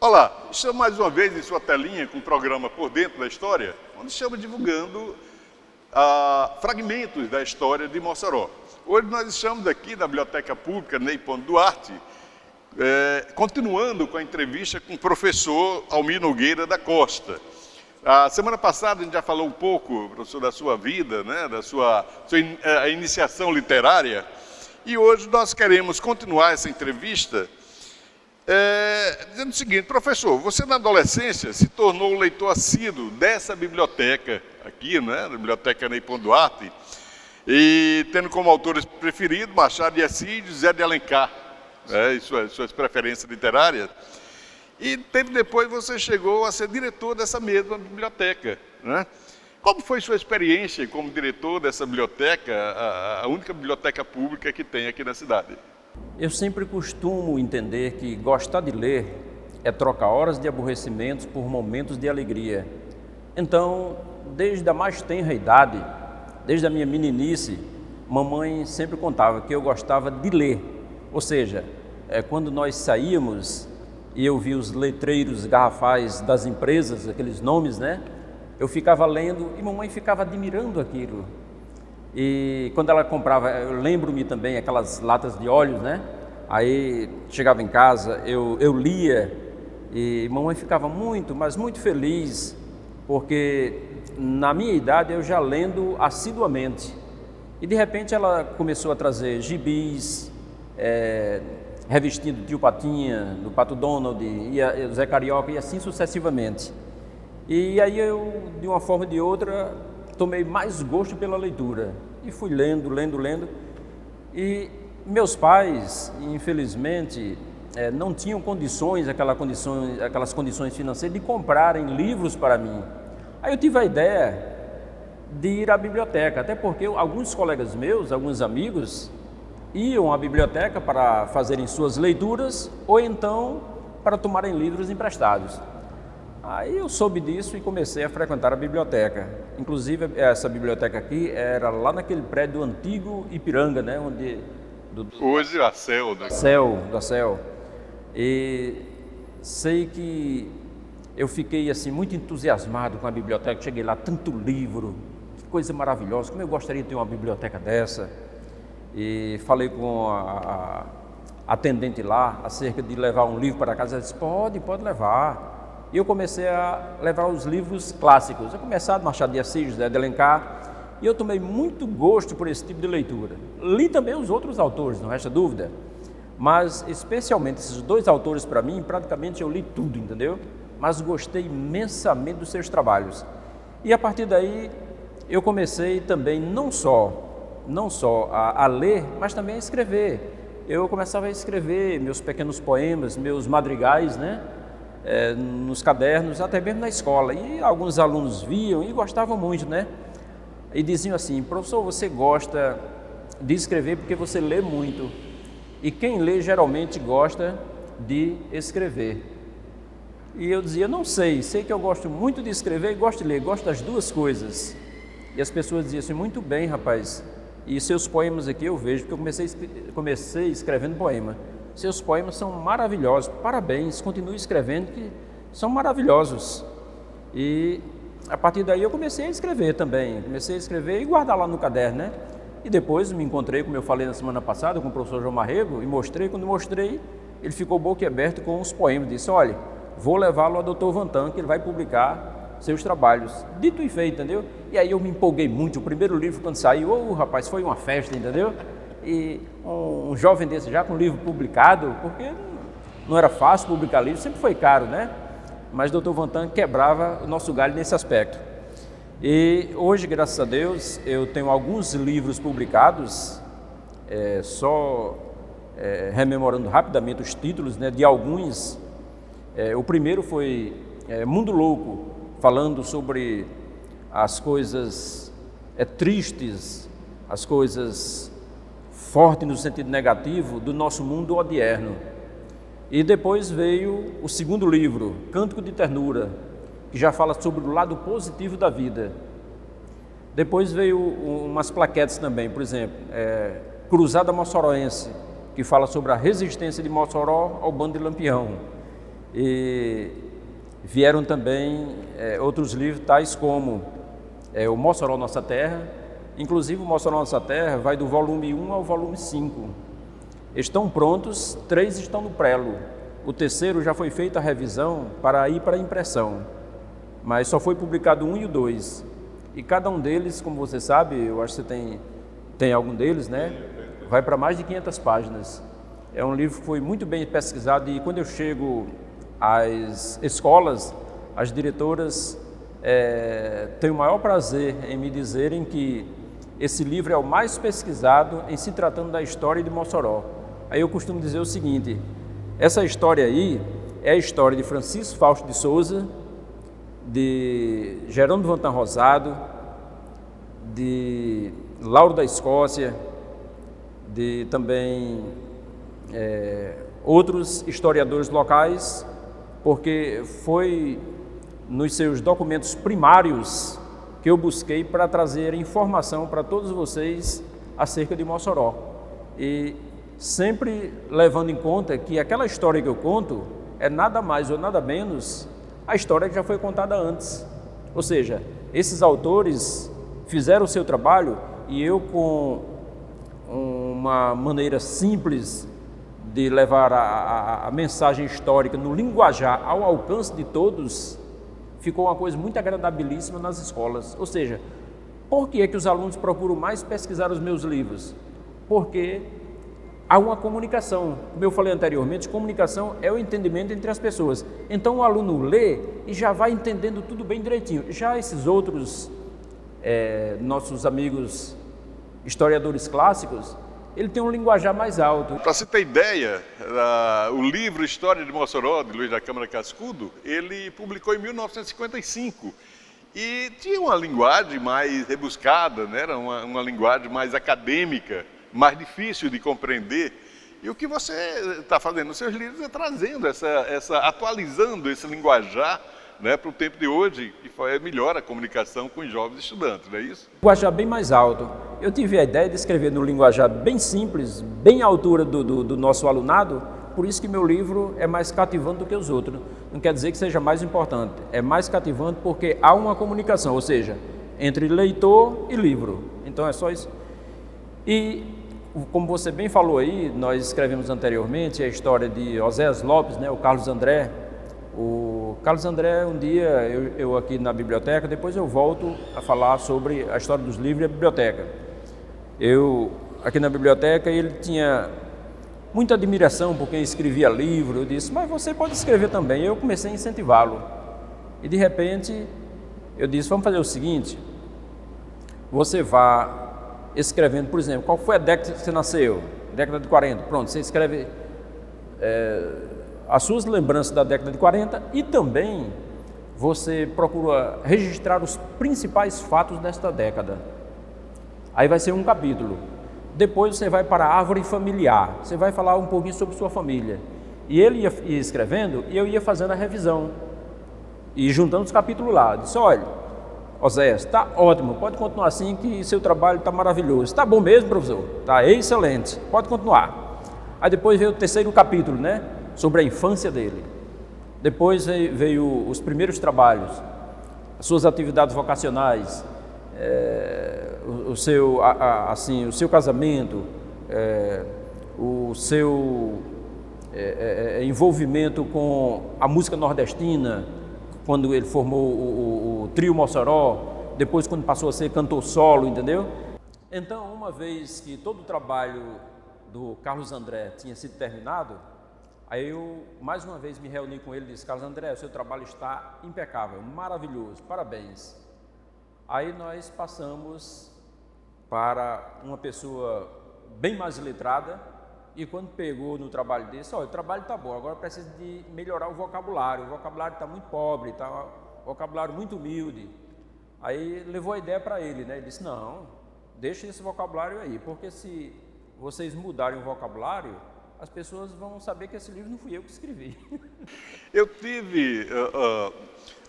Olá, estamos mais uma vez em sua telinha com o programa Por Dentro da História, onde estamos divulgando fragmentos da história de Mossoró. Hoje nós estamos aqui na Biblioteca Pública Ney Ponto Duarte, continuando com a entrevista com o professor Almir Nogueira da Costa. A semana passada a gente já falou um pouco, professor, da sua vida, né, da sua iniciação literária, e hoje nós queremos continuar essa entrevista dizendo o seguinte: professor, você na adolescência se tornou leitor assíduo dessa biblioteca aqui, né, da Biblioteca Ney Ponto Duarte, e tendo como autores preferidos Machado de Assis e José de Alencar, e suas preferências literárias. E tempo depois você chegou a ser diretor dessa mesma biblioteca, né? Como foi sua experiência como diretor dessa biblioteca, a única biblioteca pública que tem aqui na cidade? Eu sempre costumo entender que gostar de ler é trocar horas de aborrecimentos por momentos de alegria. Então, desde a mais tenra idade, desde a minha meninice, mamãe sempre contava que eu gostava de ler. Ou seja, quando nós saíamos e eu vi os letreiros garrafais das empresas, aqueles nomes, né? Eu ficava lendo e mamãe ficava admirando aquilo. E quando ela comprava, eu lembro-me também aquelas latas de óleos, né? Aí chegava em casa, eu lia e mamãe ficava muito, mas muito feliz, porque na minha idade eu já lendo assiduamente. E de repente ela começou a trazer gibis, revistinha do Tio Patinha, do Pato Donald, e o Zé Carioca, e assim sucessivamente. E aí eu, de uma forma ou de outra, tomei mais gosto pela leitura e fui lendo. E meus pais, infelizmente, não tinham aquelas condições financeiras de comprarem livros para mim. Aí eu tive a ideia de ir à biblioteca, até porque alguns colegas meus, alguns amigos, iam à biblioteca para fazerem suas leituras ou então para tomarem livros emprestados. Aí eu soube disso e comecei a frequentar a biblioteca. Inclusive, essa biblioteca aqui era lá naquele prédio antigo Ipiranga, né? Hoje a CEL, né? Da CEL. E sei que eu fiquei assim muito entusiasmado com a biblioteca. Cheguei lá, tanto livro, que coisa maravilhosa, como eu gostaria de ter uma biblioteca dessa. E falei com a atendente lá acerca de levar um livro para casa. Ela disse: pode levar. E eu comecei a levar os livros clássicos. Eu comecei a Machado de Assis, José de Alencar, e eu tomei muito gosto por esse tipo de leitura. Li também os outros autores, não resta dúvida, mas especialmente esses dois autores, para mim, praticamente eu li tudo, entendeu? Mas gostei imensamente dos seus trabalhos. E a partir daí eu comecei também não só a ler, mas também a escrever. Eu começava a escrever meus pequenos poemas, meus madrigais, né? Nos cadernos, até mesmo na escola, e alguns alunos viam e gostavam muito, né? E diziam assim: professor, você gosta de escrever porque você lê muito, e quem lê geralmente gosta de escrever. E eu dizia: não sei que eu gosto muito de escrever e gosto de ler, gosto das duas coisas. E as pessoas diziam assim: muito bem, rapaz, e seus poemas aqui eu vejo, porque eu comecei escrevendo poema. Seus poemas são maravilhosos, parabéns, continue escrevendo, que são maravilhosos. E a partir daí eu comecei a escrever também, e guardar lá no caderno, né? E depois me encontrei, como eu falei na semana passada, com o professor João Marrego, e quando mostrei, ele ficou boquiaberto com os poemas, disse: olha, vou levá-lo ao Dr. Vantan, que ele vai publicar seus trabalhos. Dito e feito, entendeu? E aí eu me empolguei muito. O primeiro livro, quando saiu, rapaz, foi uma festa, entendeu? E um jovem desse já com livro publicado, porque não era fácil publicar livro, sempre foi caro, né? Mas o Dr. Vantan quebrava o nosso galho nesse aspecto. E hoje, graças a Deus, eu tenho alguns livros publicados, rememorando rapidamente os títulos, né, de alguns. O primeiro foi Mundo Louco, falando sobre as coisas tristes, as coisas forte no sentido negativo do nosso mundo odierno. E depois veio o segundo livro, Cântico de Ternura, que já fala sobre o lado positivo da vida. Depois veio umas plaquetes também, por exemplo, Cruzada Mossoroense, que fala sobre a resistência de Mossoró ao bando de Lampião. E vieram também outros livros, tais como o Mossoró Nossa Terra. Inclusive o Mossoró Nossa Terra vai do volume 1 ao volume 5. Estão prontos, 3 estão no prelo. O terceiro já foi feita a revisão para ir para a impressão, mas só foi publicado 1 e o 2. E cada um deles, como você sabe, eu acho que você tem algum deles, né? Vai para mais de 500 páginas. É um livro que foi muito bem pesquisado e quando eu chego às escolas, as diretoras têm o maior prazer em me dizerem que esse livro é o mais pesquisado em se tratando da história de Mossoró. Aí eu costumo dizer o seguinte: essa história aí é a história de Francisco Fausto de Souza, de Jerônimo Vantan Rosado, de Lauro da Escócia, de também outros historiadores locais, porque foi nos seus documentos primários que eu busquei para trazer informação para todos vocês acerca de Mossoró. E sempre levando em conta que aquela história que eu conto é nada mais ou nada menos a história que já foi contada antes. Ou seja, esses autores fizeram o seu trabalho e eu, com uma maneira simples de levar a mensagem histórica no linguajar ao alcance de todos, ficou uma coisa muito agradabilíssima nas escolas. Ou seja, por que é que os alunos procuram mais pesquisar os meus livros? Porque há uma comunicação. Como eu falei anteriormente, comunicação é o entendimento entre as pessoas. Então o aluno lê e já vai entendendo tudo bem direitinho. Já esses outros nossos amigos historiadores clássicos, ele tem um linguajar mais alto. Para você ter ideia, o livro História de Mossoró, de Luiz da Câmara Cascudo, ele publicou em 1955 e tinha uma linguagem mais rebuscada, né? Era uma linguagem mais acadêmica, mais difícil de compreender. E o que você está fazendo nos seus livros é trazendo atualizando esse linguajar, né, para o tempo de hoje, que melhora a comunicação com os jovens estudantes, não é isso? Linguajar bem mais alto. Eu tive a ideia de escrever no linguajar bem simples, bem à altura do nosso alunado, por isso que meu livro é mais cativante do que os outros. Não quer dizer que seja mais importante, é mais cativante porque há uma comunicação, ou seja, entre leitor e livro. Então é só isso. E, como você bem falou aí, nós escrevemos anteriormente a história de Oséias Lopes, né, o Carlos André. O Carlos André, um dia, eu aqui na biblioteca, depois eu volto a falar sobre a história dos livros e a biblioteca. Eu, aqui na biblioteca, ele tinha muita admiração por quem escrevia livro. Eu disse, mas você pode escrever também. Eu comecei a incentivá-lo. E, de repente, eu disse, vamos fazer o seguinte, você vá escrevendo, por exemplo, qual foi a década que você nasceu? Década de 40, pronto, você escreve as suas lembranças da década de 40 e também você procura registrar os principais fatos desta década. Aí vai ser um capítulo. Depois você vai para a árvore familiar, você vai falar um pouquinho sobre sua família. E ele ia escrevendo e eu ia fazendo a revisão e juntando os capítulos lá. Disse, olha, Oséias, está ótimo, pode continuar assim que seu trabalho está maravilhoso. Está bom mesmo, professor? Está excelente, pode continuar. Aí depois veio o terceiro capítulo, né? Sobre a infância dele. Depois veio os primeiros trabalhos, as suas atividades vocacionais, o seu casamento, o seu envolvimento com a música nordestina, quando ele formou o Trio Mossoró, depois quando passou a ser cantor solo, entendeu? Então, uma vez que todo o trabalho do Carlos André tinha sido terminado, aí eu, mais uma vez, me reuni com ele e disse, Carlos André, o seu trabalho está impecável, maravilhoso, parabéns. Aí nós passamos para uma pessoa bem mais letrada e quando pegou no trabalho desse, olha, o trabalho está bom, agora precisa de melhorar o vocabulário está muito pobre, está um vocabulário muito humilde. Aí levou a ideia para ele, né? Ele disse, não, deixa esse vocabulário aí, porque se vocês mudarem o vocabulário, as pessoas vão saber que esse livro não fui eu que escrevi. Eu tive,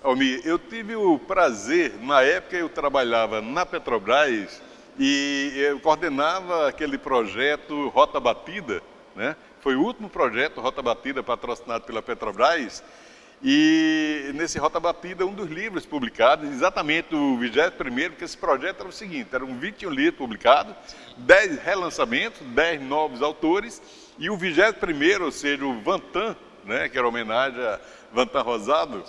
Almir, eu tive o prazer, na época eu trabalhava na Petrobras e eu coordenava aquele projeto Rota Batida, né? Foi o último projeto Rota Batida patrocinado pela Petrobras. E nesse Rota Batida, um dos livros publicados, exatamente o 21º, que esse projeto era o seguinte, eram 21 livros publicados, 10 relançamentos, 10 novos autores, e o 21º, ou seja, o Vantan, né, que era homenagem a Vantan Rosado,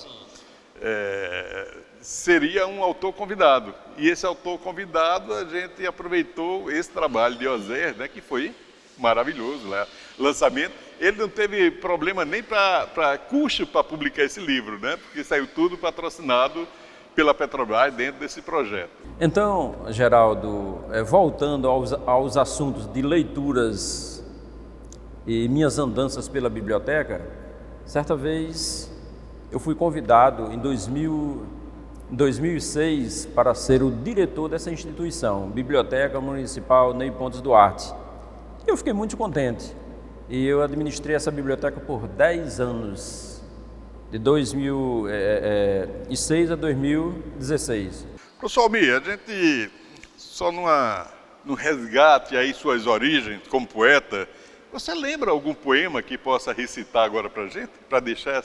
seria um autor convidado. E esse autor convidado, a gente aproveitou esse trabalho de Oséias, né, que foi maravilhoso, né? Lançamento. Ele não teve problema nem para custo para publicar esse livro, né? Porque saiu tudo patrocinado pela Petrobras dentro desse projeto. Então, Geraldo, voltando aos assuntos de leituras e minhas andanças pela biblioteca, certa vez eu fui convidado em 2006 para ser o diretor dessa instituição, Biblioteca Municipal Ney Pontes Duarte. Eu fiquei muito contente e eu administrei essa biblioteca por 10 anos, de 2006 a 2016. Professor Almir, a gente só no resgate aí suas origens como poeta, você lembra algum poema que possa recitar agora para a gente, para deixar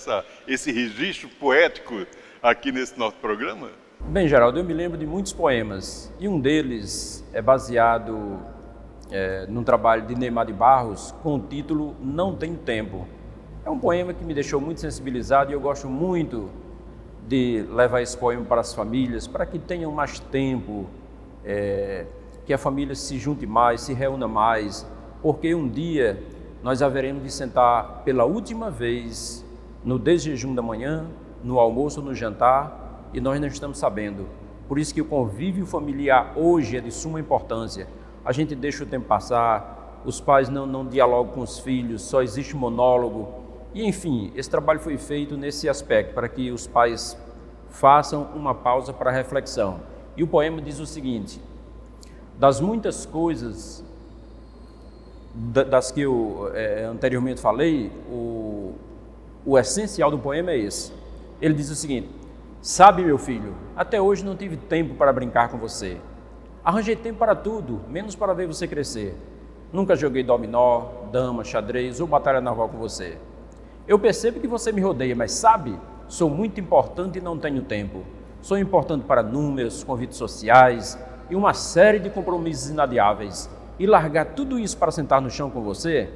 esse registro poético aqui nesse nosso programa? Bem, Geraldo, eu me lembro de muitos poemas e um deles é baseado num trabalho de Neymar de Barros com o título Não Tenho Tempo. É um poema que me deixou muito sensibilizado e eu gosto muito de levar esse poema para as famílias, para que tenham mais tempo, que a família se junte mais, se reúna mais, porque um dia nós haveremos de sentar pela última vez no desjejum da manhã, no almoço, no jantar, e nós não estamos sabendo. Por isso que o convívio familiar hoje é de suma importância. A gente deixa o tempo passar, os pais não dialogam com os filhos, só existe monólogo. E enfim, esse trabalho foi feito nesse aspecto, para que os pais façam uma pausa para reflexão. E o poema diz o seguinte: das muitas coisas das que eu anteriormente falei, o essencial do poema é esse. Ele diz o seguinte: sabe, meu filho, até hoje não tive tempo para brincar com você. Arranjei tempo para tudo, menos para ver você crescer. Nunca joguei dominó, dama, xadrez ou batalha naval com você. Eu percebo que você me rodeia, mas sabe, sou muito importante e não tenho tempo. Sou importante para números, convites sociais e uma série de compromissos inadiáveis. E largar tudo isso para sentar no chão com você?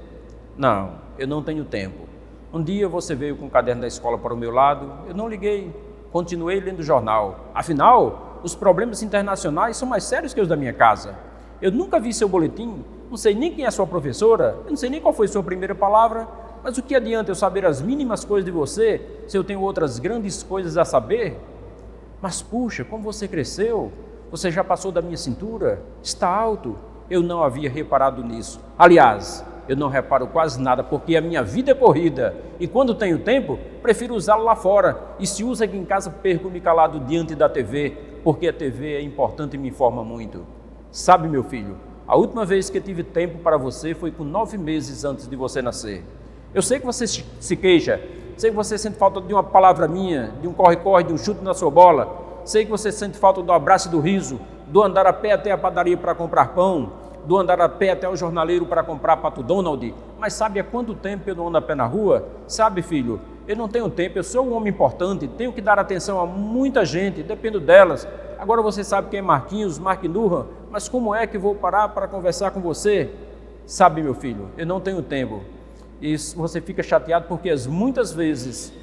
Não, eu não tenho tempo. Um dia você veio com o caderno da escola para o meu lado, eu não liguei, continuei lendo o jornal. Afinal, os problemas internacionais são mais sérios que os da minha casa. Eu nunca vi seu boletim, não sei nem quem é sua professora, eu não sei nem qual foi sua primeira palavra, mas o que adianta eu saber as mínimas coisas de você, se eu tenho outras grandes coisas a saber? Mas puxa, como você cresceu, você já passou da minha cintura, está alto, eu não havia reparado nisso. Aliás, eu não reparo quase nada, porque a minha vida é corrida, e quando tenho tempo, prefiro usá-lo lá fora, e se usa aqui em casa, perco-me calado diante da TV, porque a TV é importante e me informa muito. Sabe, meu filho, a última vez que eu tive tempo para você foi com 9 meses antes de você nascer. Eu sei que você se queixa, sei que você sente falta de uma palavra minha, de um corre-corre, de um chute na sua bola, sei que você sente falta do abraço e do riso, do andar a pé até a padaria para comprar pão, do andar a pé até o jornaleiro para comprar Pato Donald, mas sabe há quanto tempo eu não ando a pé na rua? Sabe, filho, eu não tenho tempo, eu sou um homem importante, tenho que dar atenção a muita gente, dependo delas. Agora você sabe quem é Marquinhos, Mark Nurra, mas como é que vou parar para conversar com você? Sabe, meu filho, eu não tenho tempo. E você fica chateado porque muitas vezes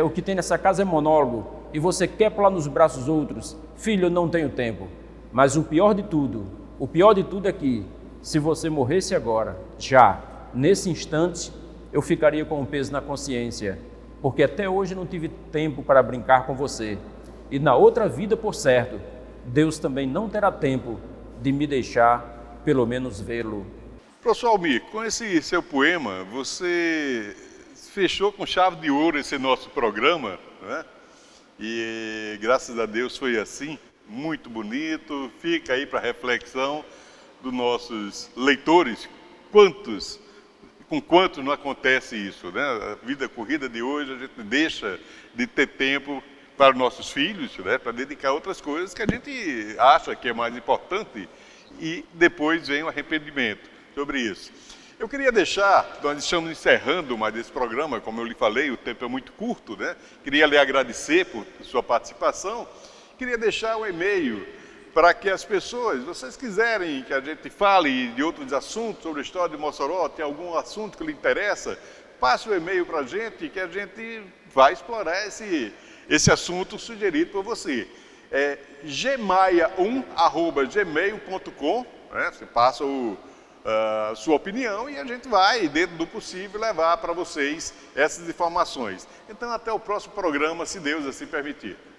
o que tem nessa casa é monólogo e você quer pular nos braços outros. Filho, eu não tenho tempo. Mas o pior de tudo é que se você morresse agora, já, nesse instante, eu ficaria com um peso na consciência, porque até hoje não tive tempo para brincar com você. E na outra vida, por certo, Deus também não terá tempo de me deixar, pelo menos, vê-lo. Professor Almir, com esse seu poema, você fechou com chave de ouro esse nosso programa, né? E graças a Deus foi assim, muito bonito, fica aí para reflexão dos nossos leitores, com quantos não acontece isso, né? A vida corrida de hoje, a gente deixa de ter tempo para os nossos filhos, né? Para dedicar a outras coisas que a gente acha que é mais importante e depois vem o arrependimento sobre isso. Eu queria deixar, nós estamos encerrando mais esse programa, como eu lhe falei, o tempo é muito curto, né? Queria lhe agradecer por sua participação. Queria deixar um e-mail para que as pessoas, vocês quiserem que a gente fale de outros assuntos sobre a história de Mossoró, tem algum assunto que lhe interessa, passe o e-mail para a gente que a gente vai explorar esse assunto sugerido por você. É gmaia1@gmail.com, né? Você passa sua opinião e a gente vai, dentro do possível, levar para vocês essas informações. Então, até o próximo programa, se Deus assim permitir.